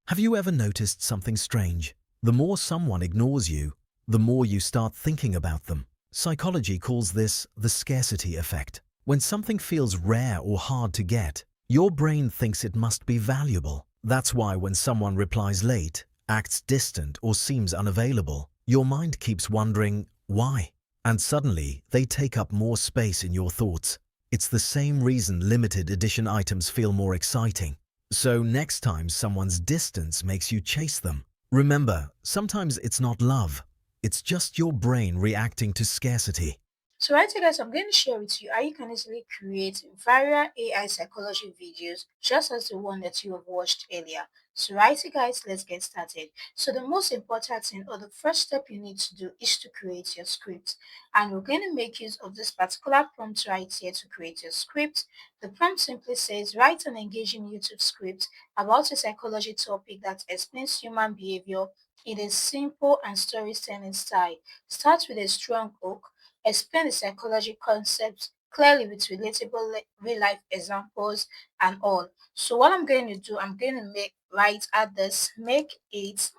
Have you ever noticed something strange? The more someone ignores you, the more you start thinking about them. Psychology calls this the scarcity effect. When something feels rare or hard to get, your brain thinks it must be valuable. That's why when someone replies late, acts distant, or seems unavailable, your mind keeps wondering, why? And suddenly, they take up more space in your thoughts. It's the same reason limited edition items feel more exciting. So next time someone's distance makes you chase them, remember, sometimes it's not love. It's just your brain reacting to scarcity. So right here guys, I'm going to share with you how you can easily create viral AI psychology videos just as the one that you have watched earlier. So right here guys, let's get started. So the most important thing or the first step you need to do is to create your script. And we're going to make use of this particular prompt right here to create your script. The prompt simply says write an engaging YouTube script about a psychology topic that explains human behavior in a simple and storytelling style. Start with a strong hook. Explain the psychology concepts clearly with relatable real life examples and all. So what I'm going to do, I'm going to make right at this, make it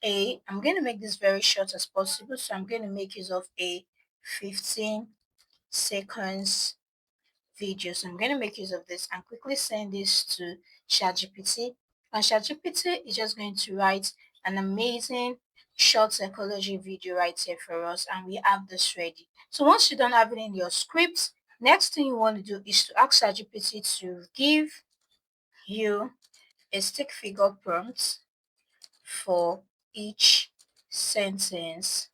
I'm going to make this very short as possible. So I'm going to make use of a 15 seconds video. So I'm going to make use of this and quickly send this to ChatGPT. And ChatGPT is just going to write an amazing short psychology video right here for us, and we have this ready. So once you don't have it in your script, next thing you want to do is to ask ChatGPT to give you a stick figure prompt for each sentence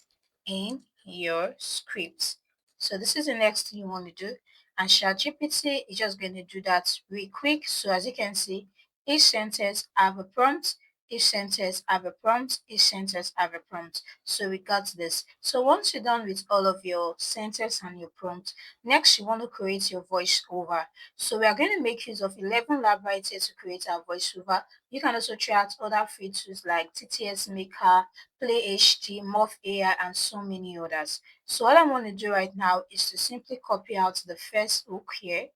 in your script. So this is the next thing you want to do. And ChatGPT is just going to do that real quick. So as you can see, each sentence have a prompt, each sentence have a prompt, each sentence have a prompt. So we got this. So once you're done with all of your sentence and your prompt, next you want to create your voiceover. So we are going to make use of 11 lab right here to create our voiceover. You can also try out other free tools like TTS Maker, Play HD, Morph AI, and so many others. So what I want to do right now is to simply copy out the first hook here,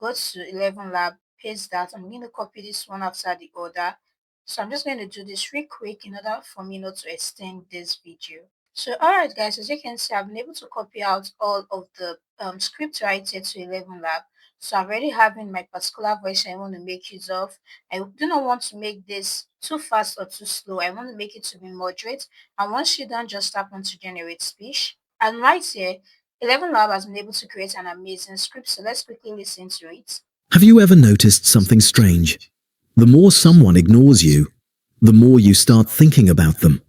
go to 11 Lab, paste that. I'm going to copy this one after the other. So I'm just going to do this real quick in order for me not to extend this video. So alright guys, as you can see, I've been able to copy out all of the script right here to 11 Lab. So I'm already having my particular voice I want to make use of. I do not want to make this too fast or too slow. I want to make it to be moderate. And once you're done, just tap on to generate speech. And right here, 11 Lab has been able to create an amazing script. So let's quickly listen to it. Have you ever noticed something strange? The more someone ignores you, the more you start thinking about them.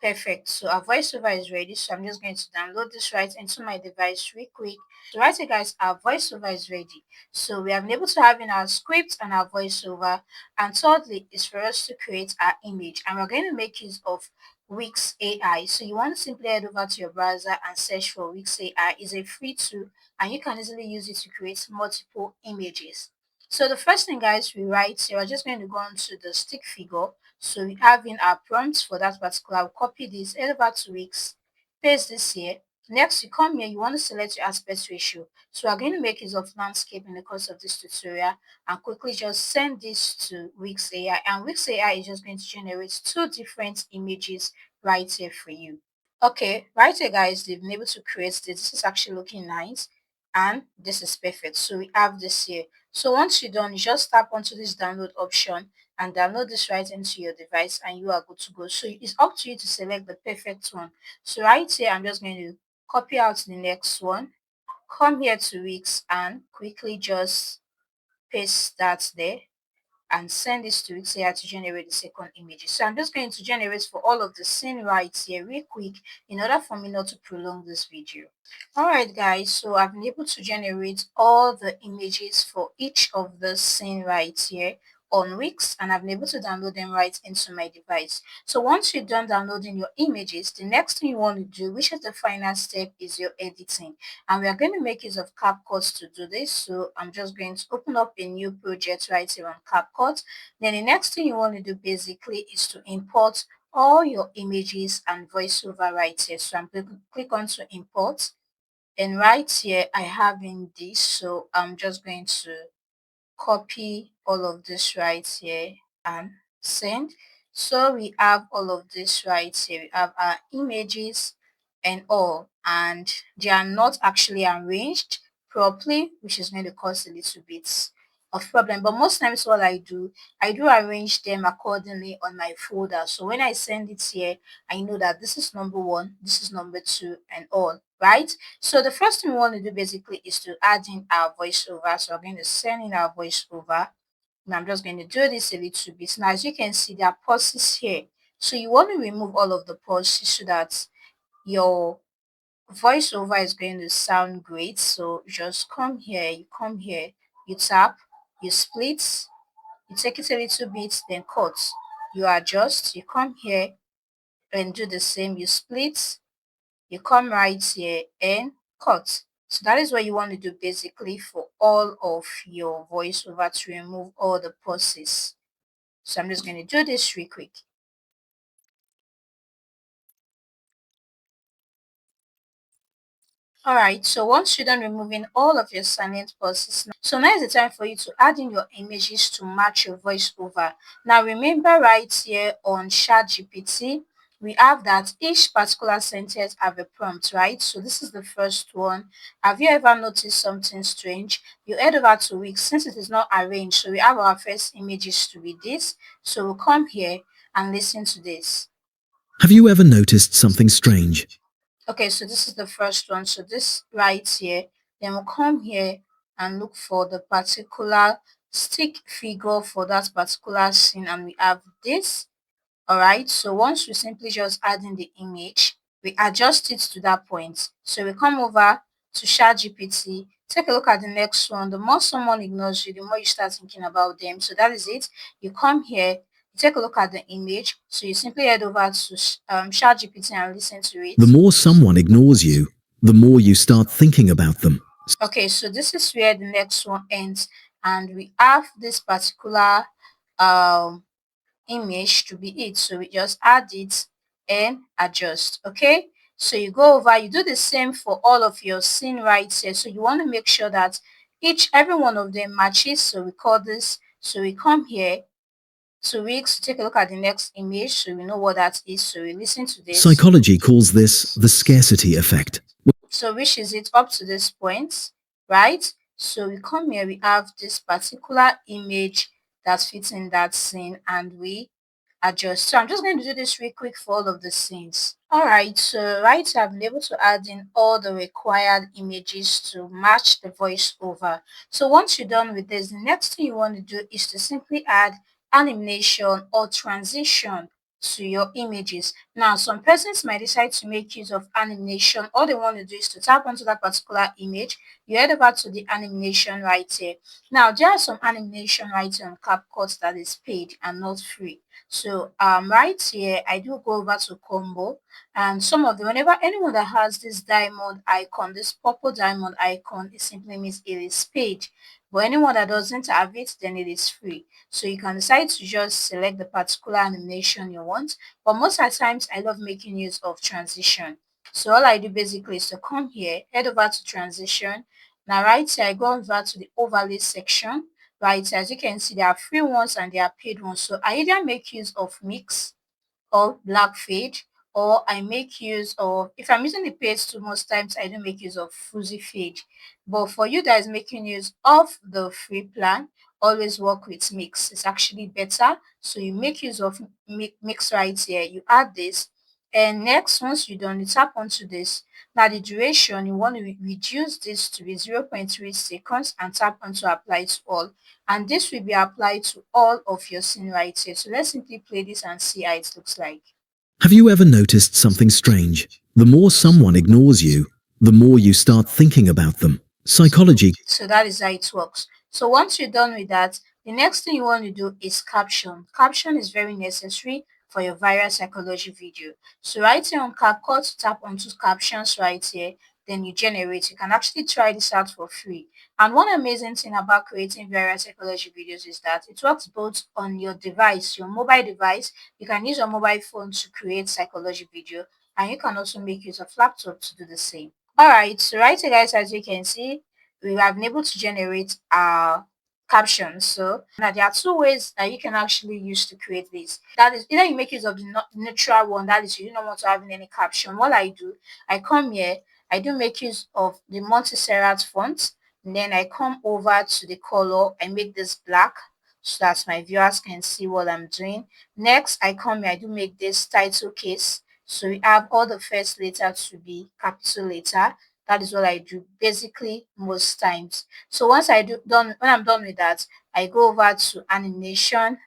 Perfect. So our voiceover is ready. So I'm just going to download this right into my device real quick. So right here guys, our voiceover is ready. So we have been able to have in our script and our voiceover. And thirdly is for us to create our image. And we're going to make use of Wix AI. So you want to simply head over to your browser and search for Wix AI. It's a free tool and you can easily use it to create multiple images. So the first thing guys we write here, we're just going to go on to the stick figure. So we have in our prompts for that particular, I'll copy this, head over to Wix, paste this here. Next, you come here, you want to select your aspect ratio. So we're going to make use of landscape in the course of this tutorial and quickly just send this to Wix AI. And Wix AI is just going to generate two different images right here for you. Okay, right here guys, they've been able to create this. This is actually looking nice and this is perfect. So we have this here. So once you're done, you just tap onto this download option and download this right into your device and you are good to go. So it's up to you to select the perfect one. So right here, I'm just going to copy out the next one, come here to Wix and quickly just paste that there and send this to Wix here to generate the second image. So I'm just going to generate for all of the scene right here real quick in order for me not to prolong this video. Alright guys, so I've been able to generate all the images for each of the scene right here on Wix and I've been able to download them right into my device. So once you're done downloading your images, the next thing you want to do, which is the final step, is your editing. And we are going to make use of CapCut to do this. So I'm just going to open up a new project right here on CapCut. Then the next thing you want to do basically is to import all your images and voiceover right here. So I'm going to click on to import. And right here, I have in this. So I'm just going to copy all of this right here and send. So we have all of this right here. We have our images and all, and they are not actually arranged properly, which is going to cause a little bit of problem. But most times what I do arrange them accordingly on my folder. So when I send it here, I know that this is number one, this is number two, and all. Right? So the first thing we want to do basically is to add in our voiceover. So I'm going to send in our voiceover. Now I'm just going to do this a little bit. Now as you can see, there are pauses here. So you want to remove all of the pauses so that your voiceover is going to sound great. So just come here, you come here, you tap, you split, you take it a little bit, then cut. You adjust, you come here and do the same. You split, you come right here and cut. So that is what you want to do basically for all of your voiceover to remove all the pauses. So I'm just going to do this real quick. Alright, so once you're done removing all of your silent pauses, so now is the time for you to add in your images to match your voiceover. Now remember right here on ChatGPT, we have that each particular sentence have a prompt, right? So this is the first one. Have you ever noticed something strange? You head over to it since it is not arranged. So we have our first images to be this. So we'll come here and listen to this. Have you ever noticed something strange? Okay, so this is the first one. So this right here, then we'll come here and look for the particular stick figure for that particular scene, and we have this. All right, so once we simply just add in the image, we adjust it to that point. So we come over to ChatGPT, take a look at the next one. The more someone ignores you, the more you start thinking about them. So that is it. You come here, you take a look at the image. So you simply head over to ChatGPT and listen to The it. more someone ignores you, the more you start thinking about them. Okay, so this is where the next one ends, and we have this particular um image to be it. So we just add it and adjust. Okay, so you go over, you do the same for all of your scene right here. So you want to make sure that every one of them matches. So we call this, so we come here 2 weeks to take a look at the next image so we know what that is. So we listen to this. Psychology calls this the scarcity effect. So which is it up to this point, right? So we come here, we have this particular image that fits in that scene and we adjust. So I'm just going to do this real quick for all of the scenes. Alright, so right here I've been able to add in all the required images to match the voiceover. So once you're done with this, the next thing you want to do is to simply add animation or transition to your images. Now, some persons might decide to make use of animation. All they want to do is to tap onto that particular image. You head over to the animation right here. Now, there are some animation right here on CapCut that is paid and not free. So right here, I do go over to combo, and some of them, whenever anyone that has this diamond icon, this purple diamond icon, it simply means it is paid. But anyone that doesn't have it, then it is free. So you can decide to just select the particular animation you want. But most of the times, I love making use of transition. So all I do basically is to come here, head over to transition. Now right here, I go over to the overlay section. Right, as you can see, there are free ones and there are paid ones. So I either make use of mix or black fade, or I make use of, if I'm using the paste tool, most times I do make use of fuzzy fade. But for you that is making use of the free plan, always work with mix. It's actually better. So you make use of mix right here. You add this, and next, once you're done, you tap onto this. Now the duration, you want to reduce this to be 0.3 seconds and tap onto apply to all, and this will be applied to all of your scene right here. So let's simply play this and see how it looks like. Have you ever noticed something strange? The more someone ignores you, the more you start thinking about them. Psychology. So that is how it works. So once you're done with that, the next thing you want to do is caption. Caption is very necessary for your viral psychology video. So right here on CapCut, tap onto captions right here, then you generate. You can actually try this out for free. And one amazing thing about creating viral psychology videos is that it works both on your device, your mobile device. You can use your mobile phone to create psychology video, and you can also make use of laptop to do the same. All right, so right here, guys, as you can see, we have been able to generate our captions. So now there are two ways that you can actually use to create this. That is either you make use of the neutral one, that is you do not want to have any caption. What I do, I come here, I do make use of the Montserrat font, and then I come over to the color, I make this black so that my viewers can see what I'm doing. Next, I come here, I do make this title case. So we have all the first letter to be capital letter. That is what I do basically most times. So once when I'm done with that, I go over to animation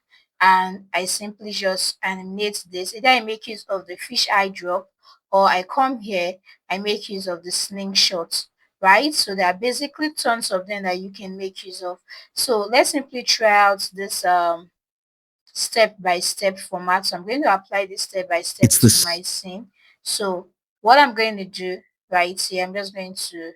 and I simply just animate this. Either I make use of the fish eye drop or I come here, I make use of the slingshot, right? So there are basically tons of them that you can make use of. So let's simply try out this step by step format. So I'm going to apply this step by step It's the to my scene. So what I'm going to do right here, I'm just going to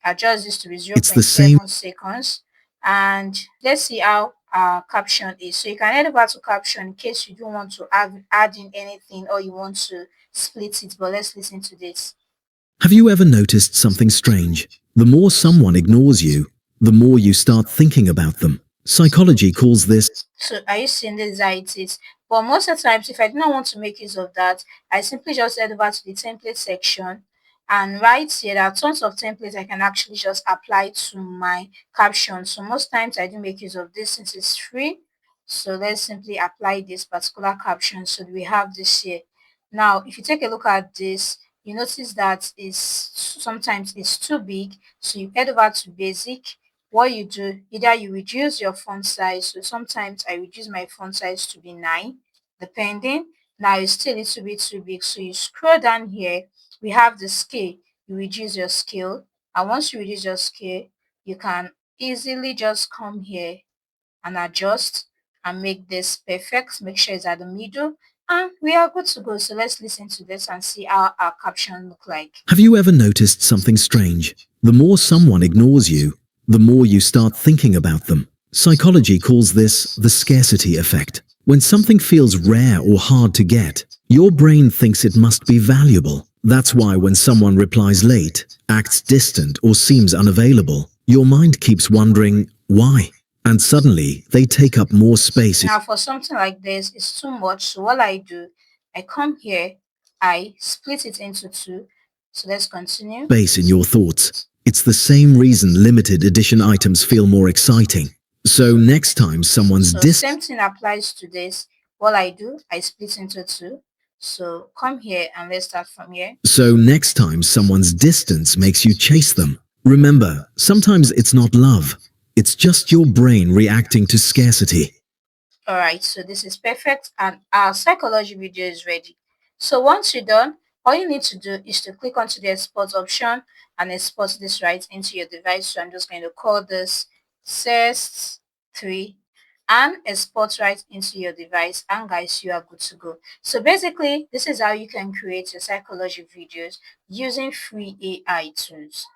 adjust this to be it's the same 0.7 seconds, and let's see how our caption is. So you can head over to caption in case you don't want to add in anything or you want to split it, but let's listen to this. Have you ever noticed something strange? The more someone ignores you, the more you start thinking about them. Psychology calls this So are you seeing this how it is? But most of the times, if I do not want to make use of that, I simply just head over to the template section, and right here there are tons of templates I can actually just apply to my caption. So most times I do make use of this since it's free. So let's simply apply this particular caption. So we have this here. Now, if you take a look at this, you notice that is sometimes it's too big. So you head over to basic. What you do, either you reduce your font size. So sometimes I reduce my font size to be 9, depending. Now it's still a little bit too big. So you scroll down here, we have the scale. You reduce your scale. And once you reduce your scale, you can easily just come here and adjust and make this perfect. Make sure it's at the middle. And we are good to go. So let's listen to this and see how our caption look like. Have you ever noticed something strange? The more someone ignores you, the more you start thinking about them. Psychology calls this the scarcity effect. When something feels rare or hard to get, your brain thinks it must be valuable. That's why when someone replies late, acts distant, or seems unavailable, your mind keeps wondering, why? And suddenly, they take up more space Now for something like this, it's too much. So what I do, I come here, I split it into two. So let's continue. in your thoughts. It's the same reason limited edition items feel more exciting. So next time someone's So same thing applies to this. What I do, I split into two. So come here and let's start from here. distance makes you chase them. Remember, sometimes it's not love. It's just your brain reacting to scarcity. All right, so this is perfect and our psychology video is ready. So once you're done, all you need to do is to click onto the export option and export this right into your device. So I'm just going to call this test3 and export right into your device, and guys, you are good to go. So basically, this is how you can create your psychology videos using free AI tools.